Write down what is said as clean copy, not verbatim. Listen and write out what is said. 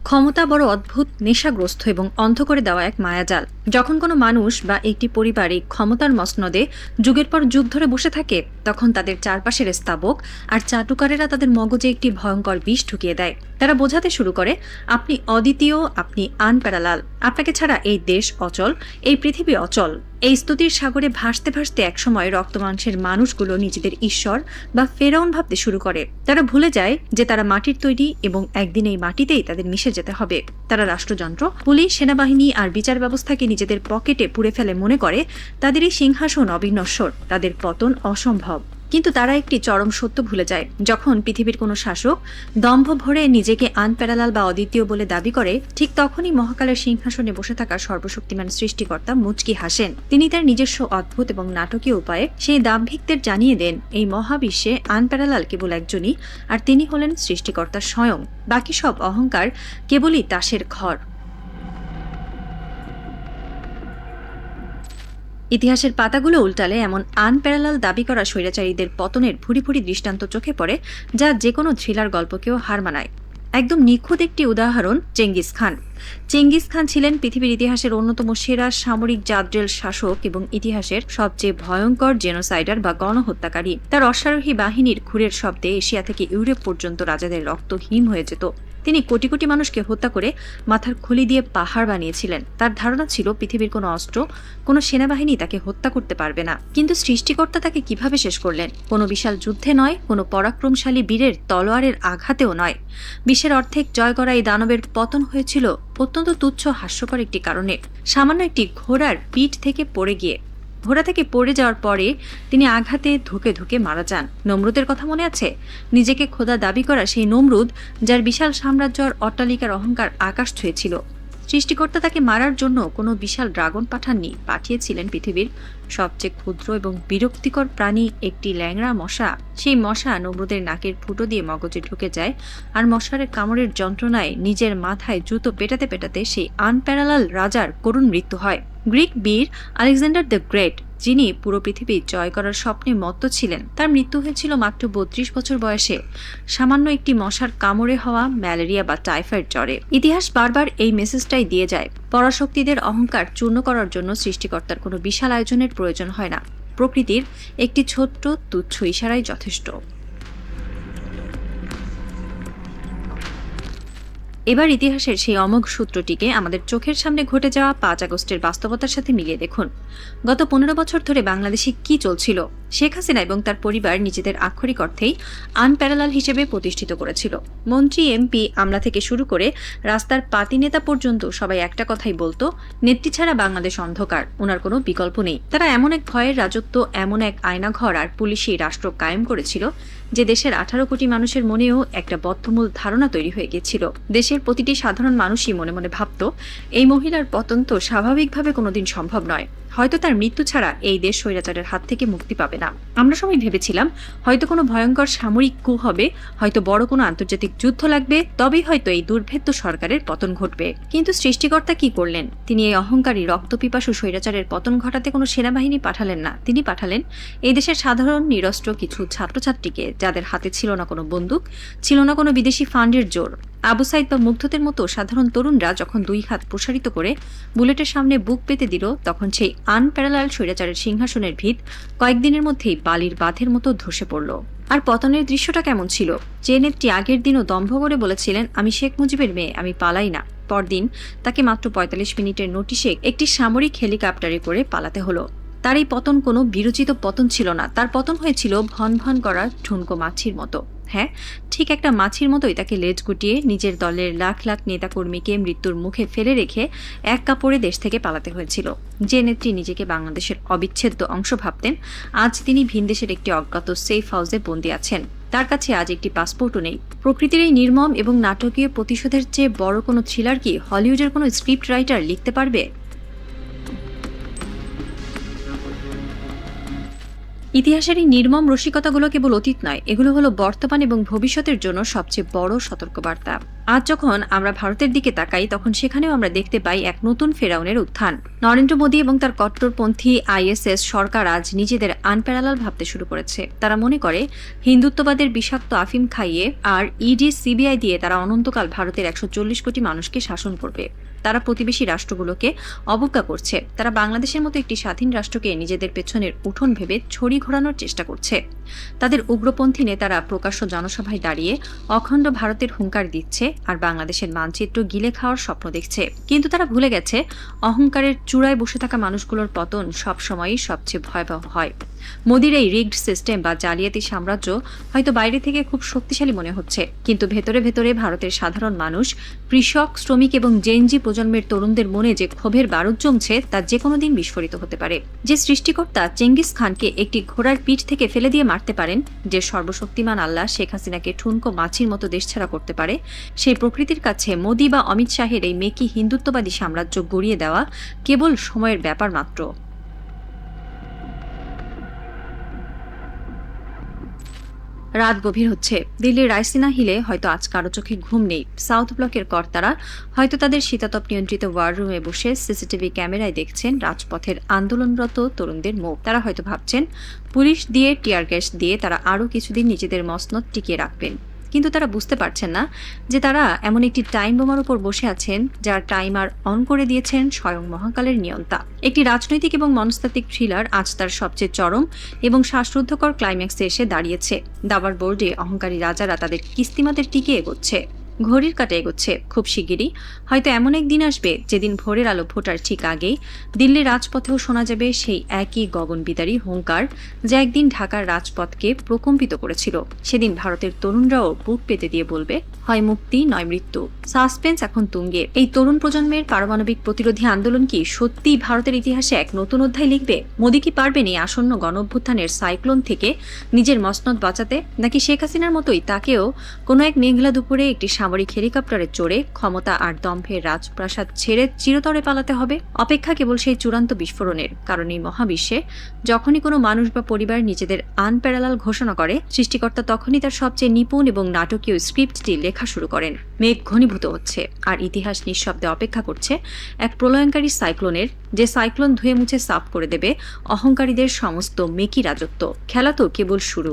ক্ষমতা বড় অদ্ভুত, নেশাগ্রস্ত এবং অন্ধ করে দেওয়া এক মায়াজাল। যখন কোনো মানুষ বা একটি পরিবার এই ক্ষমতার মসনদে যুগের পর যুগ ধরে বসে থাকে, তখন তাদের চারপাশের স্তাবক আর চাটুকারেরা তাদের মগজে একটি ভয়ঙ্কর বিষ ঢুকিয়ে দেয়। তারা বোঝাতে শুরু করে, আপনি অদ্বিতীয়, আপনি আনপ্যারালাল, আপনাকে ছাড়া এই দেশ অচল, এই পৃথিবী অচল। এই স্তুতির সাগরে ভাসতে ভাসতে একসময় রক্তমাংসের মানুষগুলো নিজেদের ঈশ্বর বা ফেরাউন ভাবতে শুরু করে। তারা ভুলে যায় যে তারা মাটির তৈরি এবং একদিন এই মাটিতেই তাদের মিশে যেতে হবে। তারা রাষ্ট্রযন্ত্র, পুলিশ, সেনাবাহিনী আর বিচার ব্যবস্থাকে নিজেদের পকেটে পুরে ফেলে মনে করে তাদের এই সিংহাসন অবিনশ্বর, তাদের পতন অসম্ভব। কিন্তু তারা একটি চরম সত্য ভুলে যায়। যখন পৃথিবীর কোনো শাসক দম্ভ ভরে নিজেকে আনপ্যারালাল বা অদ্বিতীয় বলে দাবি করে, ঠিক তখনই মহাকালের সিংহাসনে বসে থাকা সর্বশক্তিমান সৃষ্টিকর্তা মুচকি হাসেন। তিনি তার নিজস্ব অদ্ভুত এবং নাটকীয় উপায়ে সেই দাম্ভিকদের জানিয়ে দেন, এই মহাবিশ্বে আনপ্যারালাল কেবল একজনই, আর তিনি হলেন সৃষ্টিকর্তা স্বয়ং। বাকি সব অহংকার কেবলই তাসের ঘর। ইতিহাসের পাতাগুলো উল্টালে এমন আনপ্যারালাল দাবি করা স্বৈরাচারীদের পতনের ভুরি ভুরি দৃষ্টান্ত চোখে পড়ে, যা যে কোনো থ্রিলার গল্পকেও হার মানায়। একদম নিখুঁত একটি উদাহরণ চেঙ্গিস খান। চেঙ্গিস খান ছিলেন পৃথিবীর ইতিহাসের অন্যতম সেরা সামরিক জাদ্রেল শাসক এবং ইতিহাসের সবচেয়ে ভয়ঙ্কর জেনোসাইডার বা গণহত্যাকারী। তার অশ্বারোহী বাহিনীর খুরের শব্দে এশিয়া থেকে ইউরোপ পর্যন্ত রাজাদের রক্ত হিম হয়ে যেত। তিনি কোটি কোটি মানুষকে হত্যা করে মাথার খুলি দিয়ে পাহাড় বানিয়েছিলেন। তার ধারণা ছিল পৃথিবীর কোনো অস্ত্র, কোনো সেনাবাহিনী তাকে হত্যা করতে পারবে না। কিন্তু সৃষ্টিকর্তা তাকে কিভাবে শেষ করলেন? কোনো বিশাল যুদ্ধে নয়, কোনো পরাক্রমশালী বীরের তলোয়ারের আঘাতেও নয়। বিশ্বের অর্ধেক জয় করা এই দানবের পতন হয়েছিল অত্যন্ত তুচ্ছ, হাস্যকর একটি কারণে। সামান্য একটি ঘোড়ার পিঠ থেকে পড়ে গিয়ে। ঘোড়া থেকে পড়ে যাওয়ার পরে তিনি আঘাতে ধুকে ধুকে মারা যান। নমরুদের কথা মনে আছে? নিজেকে খোদা দাবি করা সেই নমরুদ, যার বিশাল সাম্রাজ্য আর অট্টালিকার অহংকার আকাশ ছুঁয়েছিল। সৃষ্টিকর্তা তাকে মারার জন্য কোনো বিশাল ড্রাগন পাঠাননি, পাঠিয়েছিলেন পৃথিবীর সবচেয়ে ক্ষুদ্র এবং বিরক্তিকর প্রাণী, একটি ল্যাংড়া মশা। সেই মশা নমরুদের নাকের ফুটো দিয়ে মগজে ঢুকে যায়, আর মশারের কামড়ের যন্ত্রণায় নিজের মাথায় জুতো পেটাতে পেটাতে সেই আনপ্যারালাল রাজার করুণ মৃত্যু হয়। গ্রিক বীর আলেকজান্ডার দ্য গ্রেট, যিনি পুরো পৃথিবী জয় করার স্বপ্নে মত্ত ছিলেন, তার মৃত্যু হয়েছিল মাত্র 32 বছর বয়সে, সামান্য একটি মশার কামড়ে হওয়া ম্যালেরিয়া বা টাইফয়েড জ্বরে। ইতিহাস বারবার এই মেসেজটাই দিয়ে যায়, পরাশক্তিদের অহংকার চূর্ণ করার জন্য সৃষ্টিকর্তার কোনো বিশাল আয়োজনের প্রয়োজন হয় না। প্রকৃতির একটি ছোট্ট তুচ্ছ ইশারাই যথেষ্ট। এবার ইতিহাসের সেই অমোঘ সূত্রটিকে আমাদের চোখের সামনে ঘটে যাওয়া 5 আগস্টের বাস্তবতার সাথে মিলিয়ে দেখুন। গত 15 বছর ধরে বাংলাদেশে কি চলছিল? শেখ হাসিনা এবং তার পরিবার নিজেদের আক্ষরিক অর্থেই আনপ্যারালাল হিসেবে প্রতিষ্ঠিত করেছিল। মন্ত্রী, এমপি, আমলা থেকে শুরু করে রাস্তার পাতি নেতা পর্যন্ত সবাই একটা কথাই বলতো, নেত্রী ছাড়া বাংলাদেশ অন্ধকার, ওনার কোনো বিকল্প নেই। তারা এমন এক ভয়ের রাজত্ব, এমন এক আয়নাঘর আর পুলিশি রাষ্ট্র কায়েম করেছিল যে দেশের 18 কোটি মানুষের মনেও একটা বদ্ধমূল ধারণা তৈরি হয়ে গিয়েছিল। দেশের প্রতিটি সাধারণ মানুষই মনে মনে ভাবত, এই মহিলার পতন তো স্বাভাবিকভাবে কোনোদিন সম্ভব নয়। হয়তো তার মৃত্যু ছাড়া এই দেশ স্বৈরাচারের হাত থেকে মুক্তি পাবে না। আমরা সবাই ভেবেছিলাম হয়তো কোনো ভয়ঙ্কর সামরিক কূ হবে, হয়তো বড় কোনো আন্তর্জাতিক যুদ্ধ লাগবে, তবেই হয়তো এই দুর্ভেদ্য সরকারের পতন ঘটবে। কিন্তু সৃষ্টিকর্তা কি করলেন? তিনি এই অহংকারী রক্তপিপাসু স্বৈরাচারের পতন ঘটাতে কোনো সেনাবাহিনী পাঠালেন না। তিনি পাঠালেন এই দেশের সাধারণ নিরস্ত্র কিছু ছাত্রছাত্রীকে, যাদের হাতে ছিল না কোনো বন্দুক, ছিল না কোনো বিদেশি ফান্ডের জোর। আবু সাইদ বা মুগ্ধদের মতো সাধারণ তরুণরা যখন 2 হাত প্রসারিত করে বুলেটের সামনে বুক পেতে দিল, তখন সেই আনপ্যারালাল স্বৈরাচারের সিংহাসনের ভিত কয়েকদিনের মধ্যেই বালির বাঁধের মতো ধসে পড়ল। আর পতনের দৃশ্যটা কেমন ছিল? যে নেত্রী আগের দিনও দম্ভ করে বলেছিলেন, আমি শেখ মুজিবের মেয়ে, আমি পালাই না, পরদিন তাকে মাত্র 45 মিনিটের নোটিশে একটি সামরিক হেলিকপ্টারে করে পালাতে হলো। তার এই পতন কোনো বিরচিত পতন ছিল না, তার পতন হয়েছিল ভন ভন করা ঠুনকো মাছির মতো। হ্যাঁ, ঠিক একটা মাছির মতোই তাকে লেজ গুটিয়ে নিজের দলের লাখ লাখ নেতাকর্মীকে মৃত্যুর মুখে ফেলে রেখে এক কাপড়ে দেশ থেকে পালাতে হয়েছিল। যে নেত্রী নিজেকে বাংলাদেশের অবিচ্ছেদ্য অংশ ভাবতেন, আজ তিনি ভিনদেশের একটি অজ্ঞাত সেফ হাউসে বন্দী আছেন। তার কাছে আজ একটি পাসপোর্টও নেই। প্রকৃতির এই নির্মম এবং নাটকীয় প্রতিশোধের চেয়ে বড় কোনো থ্রিলার কি হলিউডের কোনো স্ক্রিপ্ট রাইটার লিখতে পারবে? ইতিহাসের এই নির্মম রসিকতাগুলো কেবল অতীত নয়, এগুলো হলো বর্তমান এবং ভবিষ্যতের জন্য সবচেয়ে বড় সতর্কবার্তা। আজ যখন আমরা ভারতের দিকে তাকাই, তখন সেখানেও আমরা দেখতে পাই এক নতুন ফেরাউনের উত্থান। নরেন্দ্র মোদী এবং তার কট্টরপন্থী আইএসএস সরকার আজ নিজেদের আনপ্যারালাল ভাবতে শুরু করেছে। তারা মনে করে হিন্দুত্ববাদের বিষাক্ত আফিম খাইয়ে আর ইডি সিবিআই দিয়ে তারা অনন্তকাল ভারতের 140 কোটি মানুষকে শাসন করবে। তারা প্রতিবেশী রাষ্ট্রগুলোকে অবজ্ঞা করছে। তারা বাংলাদেশের মতো একটি স্বাধীন রাষ্ট্রকে নিজেদের পেছনের উঠোন ভেবে ছড়ি ঘোরানোর চেষ্টা করছে। তাদের উগ্রপন্থী নেতারা প্রকাশ্য জনসভায় দাঁড়িয়ে অখণ্ড ভারতের হুঙ্কার দিচ্ছে আর বাংলাদেশের মানচিত্র গিলে খাওয়ার স্বপ্ন দেখছে। কিন্তু তারা ভুলে গেছে, অহংকারের চূড়ায় বসে থাকা মানুষগুলোর পতন সবসময়ই সবচেয়ে ভয়াবহ হয়। মোদির এই রিগড সিস্টেম বা জালিয়াতি সাম্রাজ্য হয়তো বাইরে থেকে খুব শক্তিশালী মনে হচ্ছে, কিন্তু ভেতরে ভেতরে ভারতের সাধারণ মানুষ, কৃষক, শ্রমিক এবং জেনজি প্রজন্মের তরুণদের মনে যে ক্ষোভের বারুদ জমছে তা যে কোনো দিন বিস্ফোরিত হতে পারে। যে সৃষ্টিকর্তা চেঙ্গিস খানকে একটি ঘোড়ার পিঠ থেকে ফেলে দিয়ে মারতে পারেন, যে সর্বশক্তিমান আল্লাহ শেখ হাসিনাকে ঠুনকো মাছির মতো দেশছাড়া করতে পারে, সেই প্রকৃতির কাছে মোদি বা অমিত শাহের এই মেকি হিন্দুত্ববাদী সাম্রাজ্য গড়িয়ে দেওয়া কেবল সময়ের ব্যাপার মাত্র। রাত গভীর হচ্ছে। দিল্লির রায়সিনা হিলে হয়তো আজ কারো চোখে ঘুম নেই। সাউথ ব্লকের কর্তারা হয়তো তাদের শীতাতপ নিয়ন্ত্রিত ওয়ার রুমে বসে সিসিটিভি ক্যামেরায় দেখছেন রাজপথের আন্দোলনরত তরুণদের মুখ। তারা হয়তো ভাবছেন, পুলিশ দিয়ে, টিয়ার গ্যাস দিয়ে তারা আরও কিছুদিন নিজেদের মসনদ টিকিয়ে রাখবেন। কিন্তু তারা বুঝতে পারছেন না যে তারা এমন একটি টাইম বোমার উপর বসে আছেন যার টাইমার অন করে দিয়েছেন স্বয়ং মহাকালের নিয়ন্তা। একটি রাজনৈতিক এবং মনস্তাত্ত্বিক থ্রিলার আজ তার সবচেয়ে চরম এবং শ্বাসরুদ্ধকর ক্লাইম্যাক্সে এসে দাঁড়িয়েছে। দাবার বোর্ডে অহংকারী রাজারা তাদের কিস্তিমাতের টিকে এগোচ্ছে, ঘড়ির কাঁটা এগোচ্ছে। খুব শিগগিরই হয়তো এমন এক দিন আসবে যেদিন ভোরের আলো ফোটার ঠিক আগেই দিল্লির রাজপথেও শোনা যাবে সেই একই গগনবিদারী হুঙ্কার যা একদিন ঢাকার রাজপথকে প্রকম্পিত করেছিল। সেদিন ভারতের তরুণরাও বুক পেতে দিয়ে বলবে, হয় মুক্তি নয় মৃত্যু। সাসপেন্স এখন তুঙ্গে। এই তরুণ প্রজন্মের পারমাণবিক প্রতিরোধী আন্দোলন কি সত্যিই ভারতের ইতিহাসে এক নতুন অধ্যায় লিখবে? মোদী কি পারবেন এই আসন্ন গণঅভ্যুত্থানের সাইক্লোন থেকে নিজের মসনদ বাঁচাতে, নাকি শেখ হাসিনার মতোই তাকেও কোনো এক মেঘলা দুপুরে একটি সামরিক হেলিকপ্টারে চড়ে ক্ষমতা আর দম্ভের রাজপ্রাসাদ ছেড়ে চিরতরে পালাতে হবে? অপেক্ষা কেবল সেই চূড়ান্ত বিস্ফোরণের। কারণ এই মহাবিশ্বে যখনই কোনো মানুষ বা পরিবার নিজেদের আনপ্যারালাল ঘোষণা করে, সৃষ্টিকর্তা তখনই তার সবচেয়ে নিপুণ এবং নাটকীয় স্ক্রিপ্টটি লেখা শুরু করেন। মেঘ ঘনীভূত হচ্ছে আর ইতিহাস নিঃশব্দে অপেক্ষা করছে এক প্রলয়ঙ্কারী সাইক্লোনের, যে সাইক্লোন ধুয়ে মুছে সাফ করে দেবে অহংকারীদের সমস্ত মেকি রাজত্ব। খেলা তো কেবল শুরু।